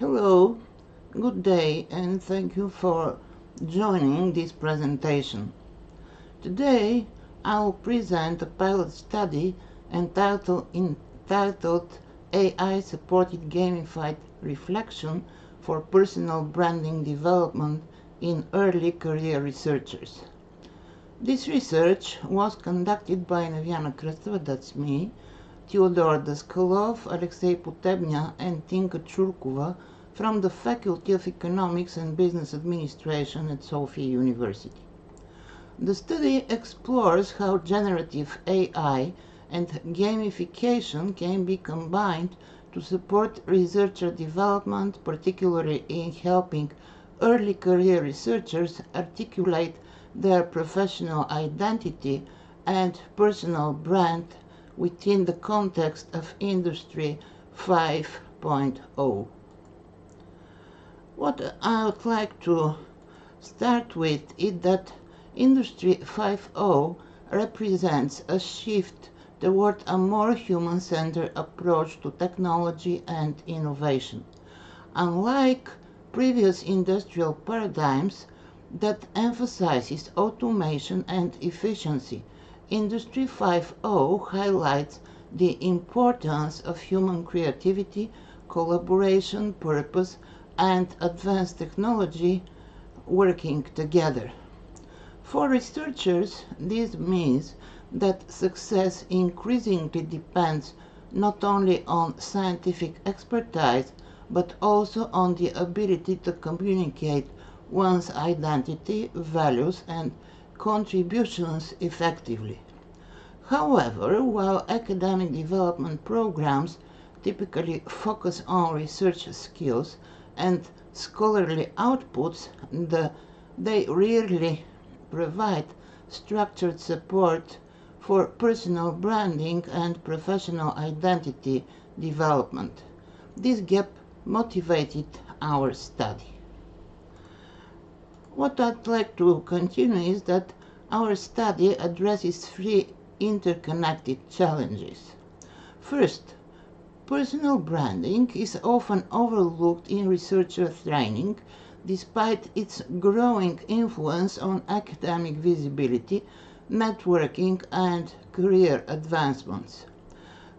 Hello, good day, and thank you for joining this presentation. Today, I'll present a pilot study entitled AI-supported gamified reflection for personal branding development in early career researchers. This research was conducted by Nevyana, that's me, Theodore Daskalov, Alexei Putebnya, and Tinka Churkova from the Faculty of Economics and Business Administration at Sofia University. The study explores how generative AI and gamification can be combined to support researcher development, particularly in helping early career researchers articulate their professional identity and personal brand within the context of Industry 5.0. What I would like to start with is that Industry 5.0 represents a shift toward a more human-centered approach to technology and innovation. Unlike previous industrial paradigms that emphasizes automation and efficiency, Industry 5.0 highlights the importance of human creativity, collaboration, purpose, and advanced technology working together. For researchers, this means that success increasingly depends not only on scientific expertise, but also on the ability to communicate one's identity, values, and contributions effectively. However, while academic development programs typically focus on research skills and scholarly outputs, they rarely provide structured support for personal branding and professional identity development. This gap motivated our study. What I'd like to continue is that our study addresses three interconnected challenges. First, personal branding is often overlooked in researcher training despite its growing influence on academic visibility, networking, and career advancements.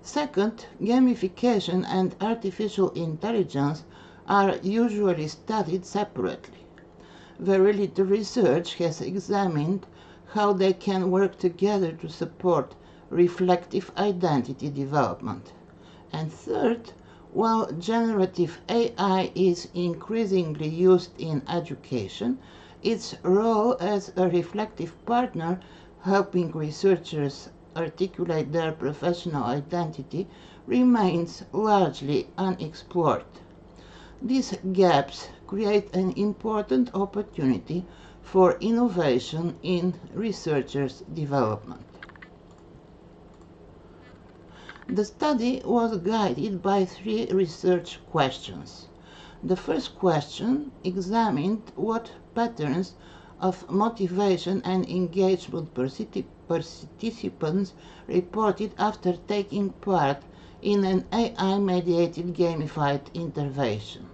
Second, gamification and artificial intelligence are usually studied separately. Very little research has examined how they can work together to support reflective identity development. And third, while generative AI is increasingly used in education, its role as a reflective partner helping researchers articulate their professional identity remains largely unexplored. These gaps create an important opportunity for innovation in researchers' development. The study was guided by three research questions. The first question examined what patterns of motivation and engagement participants reported after taking part in an AI-mediated gamified intervention.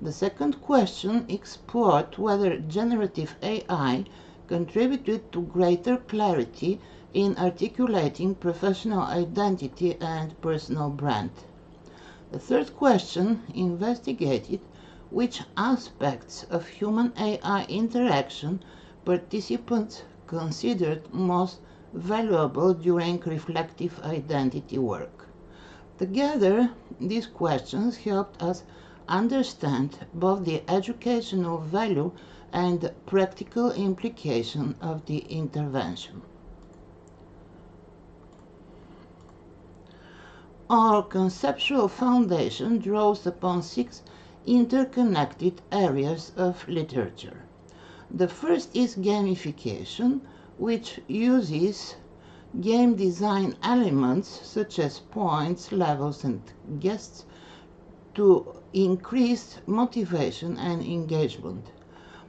The second question explored whether generative AI contributed to greater clarity in articulating professional identity and personal brand. The third question investigated which aspects of human-AI interaction participants considered most valuable during reflective identity work. Together, these questions helped us understand both the educational value and practical implication of the intervention. Our conceptual foundation draws upon six interconnected areas of literature. The first is gamification, which uses game design elements such as points, levels, and guests to increase motivation and engagement.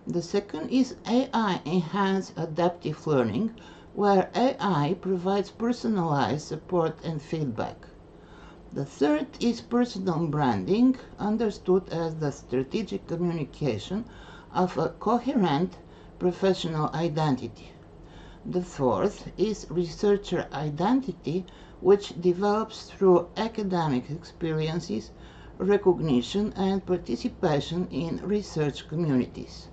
The second is AI-enhanced adaptive learning, where AI provides personalized support and feedback. The third is personal branding, understood as the strategic communication of a coherent professional identity. The fourth is researcher identity, which develops through academic experiences, recognition, and participation in research communities.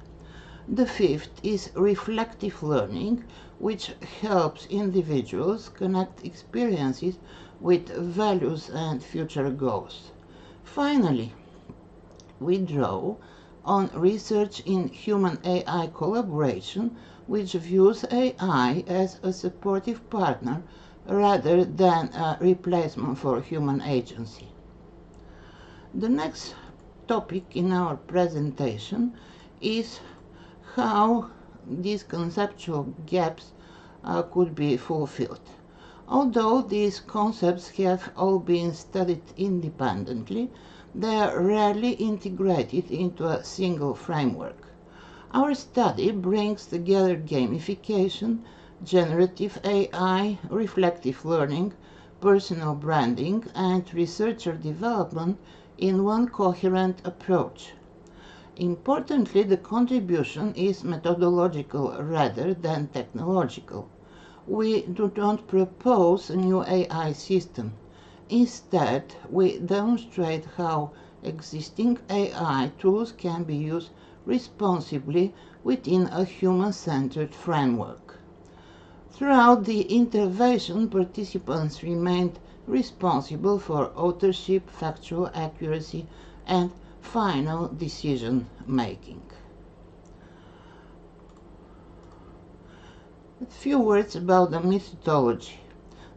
The fifth is reflective learning, which helps individuals connect experiences with values and future goals. Finally, we draw on research in human AI collaboration, which views AI as a supportive partner rather than a replacement for human agency. The next topic in our presentation is how these conceptual gaps could be fulfilled. Although these concepts have all been studied independently, they are rarely integrated into a single framework. Our study brings together gamification, generative AI, reflective learning, personal branding, and researcher development in one coherent approach. Importantly, the contribution is methodological rather than technological. We do not propose a new AI system. Instead, we demonstrate how existing AI tools can be used responsibly within a human-centered framework. Throughout the intervention, participants remained responsible for authorship, factual accuracy, and final decision making. A few words about the methodology.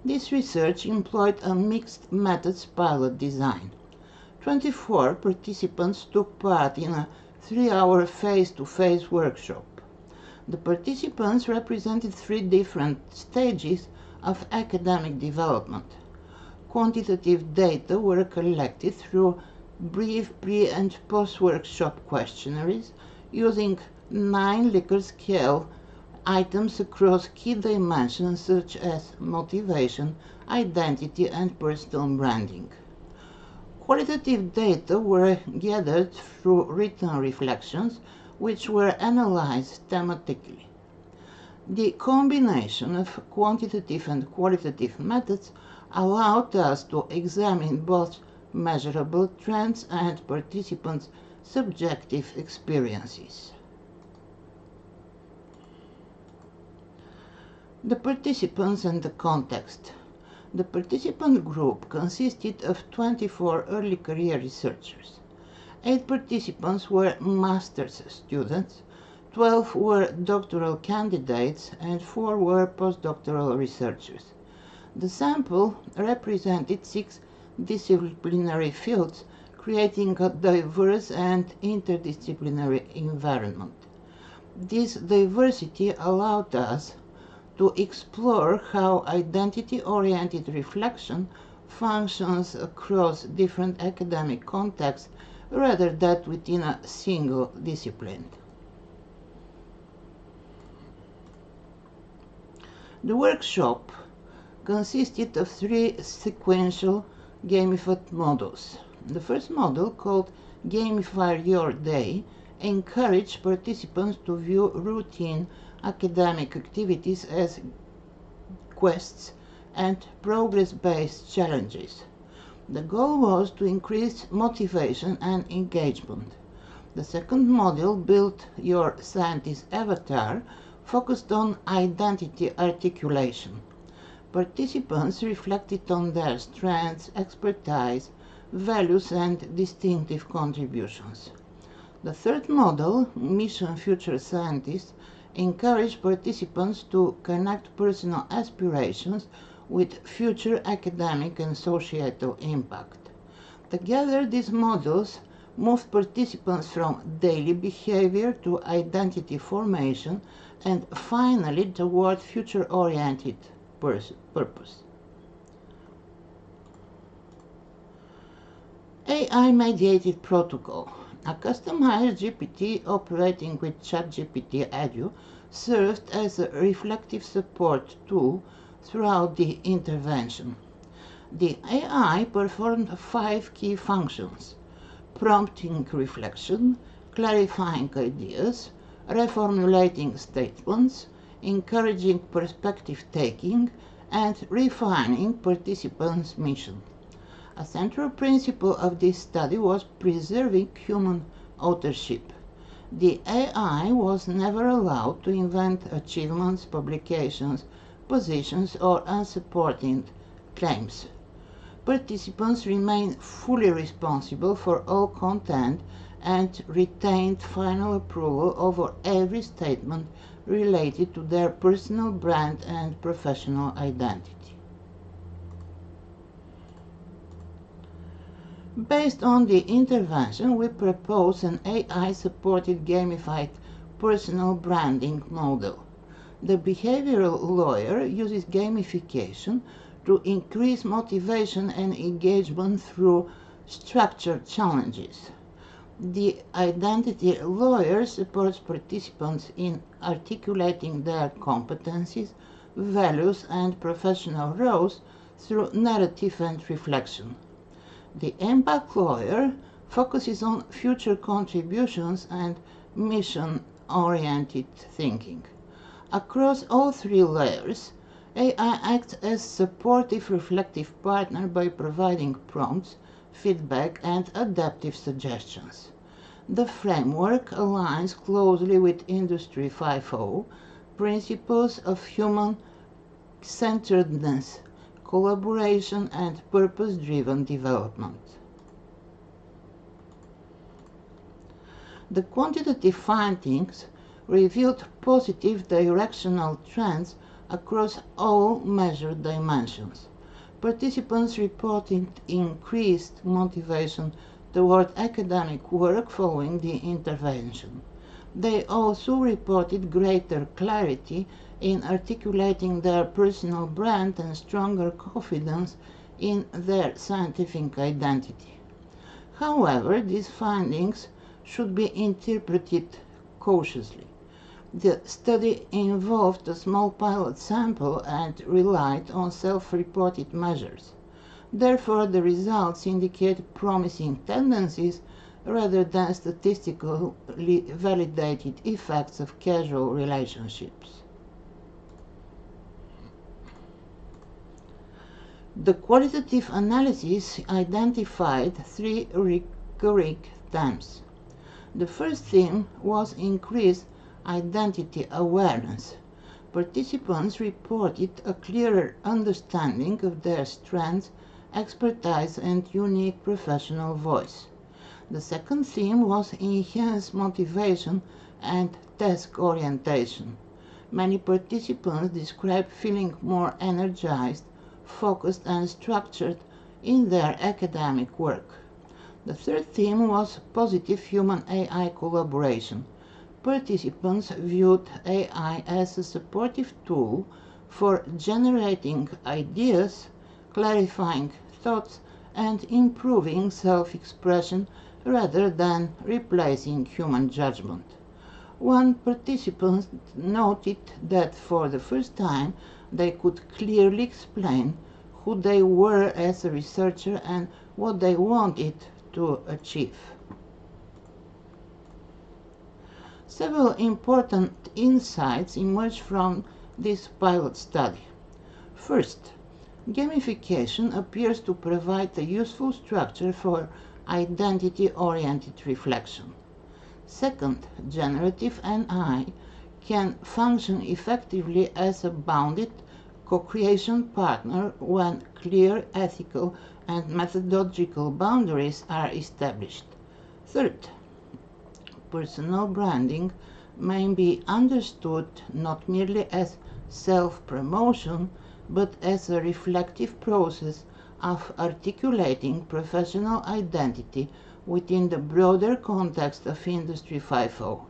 This research employed a mixed methods pilot design. 24 participants took part in a 3-hour face-to-face workshop. The participants represented 3 different stages of academic development. Quantitative data were collected through brief pre- and post-workshop questionnaires using 9 Likert scale items across key dimensions such as motivation, identity, and personal branding. Qualitative data were gathered through written reflections, which were analyzed thematically. The combination of quantitative and qualitative methods allowed us to examine both measurable trends and participants' subjective experiences. The participants and the context. The participant group consisted of 24 early career researchers. 8 participants were master's students, 12 were doctoral candidates, and 4 were postdoctoral researchers. The sample represented 6 disciplinary fields, creating a diverse and interdisciplinary environment. This diversity allowed us to explore how identity-oriented reflection functions across different academic contexts rather than within a single discipline. The workshop consisted of 3 sequential gamified models. The first model, called Gamify Your Day, encouraged participants to view routine academic activities as quests and progress-based challenges. The goal was to increase motivation and engagement. The second model, Build Your Scientist Avatar, focused on identity articulation. Participants reflected on their strengths, expertise, values, and distinctive contributions. The third model, Mission Future Scientist, encouraged participants to connect personal aspirations with future academic and societal impact. Together, these models moved participants from daily behavior to identity formation and finally toward future-oriented purpose. AI-mediated protocol. A customized GPT operating with ChatGPT Edu served as a reflective support tool throughout the intervention. The AI performed 5 key functions: prompting reflection, clarifying ideas, reformulating statements, encouraging perspective taking, and refining participants' mission. A central principle of this study was preserving human authorship. The AI was never allowed to invent achievements, publications, positions, or unsupported claims. Participants remain fully responsible for all content and retained final approval over every statement related to their personal brand and professional identity. Based on the intervention, we propose an AI-supported gamified personal branding model. The behavioral lawyer uses gamification to increase motivation and engagement through structured challenges. The identity lawyer supports participants in articulating their competencies, values, and professional roles through narrative and reflection. The impact lawyer focuses on future contributions and mission-oriented thinking. Across all 3 layers, AI acts as supportive reflective partner by providing prompts, feedback, and adaptive suggestions. The framework aligns closely with Industry 5.0 principles of human-centeredness, collaboration, and purpose-driven development. The quantitative findings revealed positive directional trends across all measured dimensions. Participants reported increased motivation toward academic work following the intervention. They also reported greater clarity in articulating their personal brand and stronger confidence in their scientific identity. However, these findings should be interpreted cautiously. The study involved a small pilot sample and relied on self-reported measures. Therefore, the results indicate promising tendencies rather than statistically validated effects of causal relationships. The qualitative analysis identified 3 recurring themes. The first theme was increased identity awareness. Participants reported a clearer understanding of their strengths, expertise, and unique professional voice. The second theme was enhanced motivation and task orientation. Many participants described feeling more energized, focused, and structured in their academic work. The third theme was positive human-AI collaboration. Participants viewed AI as a supportive tool for generating ideas, clarifying thoughts, and improving self-expression rather than replacing human judgment. One participant noted that for the first time they could clearly explain who they were as a researcher and what they wanted to achieve. Several important insights emerged from this pilot study. First, gamification appears to provide a useful structure for identity-oriented reflection. Second, generative AI can function effectively as a bounded co-creation partner when clear ethical and methodological boundaries are established. Third, personal branding may be understood not merely as self-promotion, but as a reflective process of articulating professional identity within the broader context of Industry 5.0.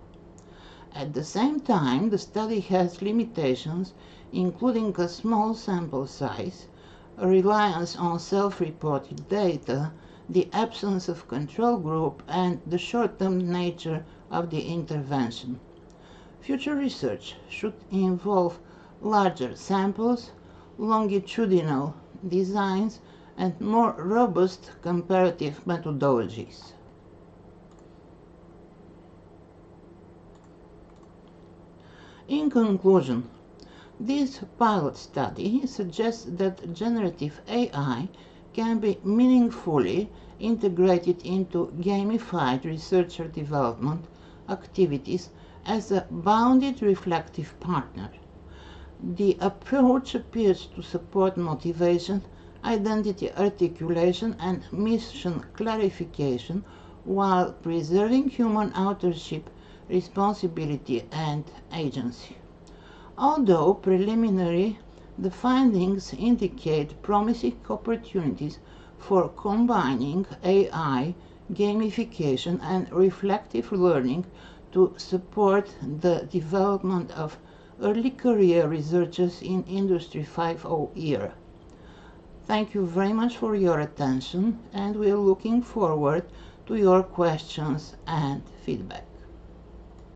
At the same time, the study has limitations, including a small sample size, a reliance on self-reported data, the absence of control group, and the short-term nature of the intervention. Future research should involve larger samples, longitudinal designs, and more robust comparative methodologies. In conclusion, this pilot study suggests that generative AI can be meaningfully integrated into gamified researcher development activities as a bounded reflective partner. The approach appears to support motivation, identity articulation, and mission clarification while preserving human authorship, responsibility, and agency. Although preliminary, the findings indicate promising opportunities for combining AI, gamification, and reflective learning to support the development of early career researchers in Industry 5.0 era. Thank you very much for your attention, and we are looking forward to your questions and feedback.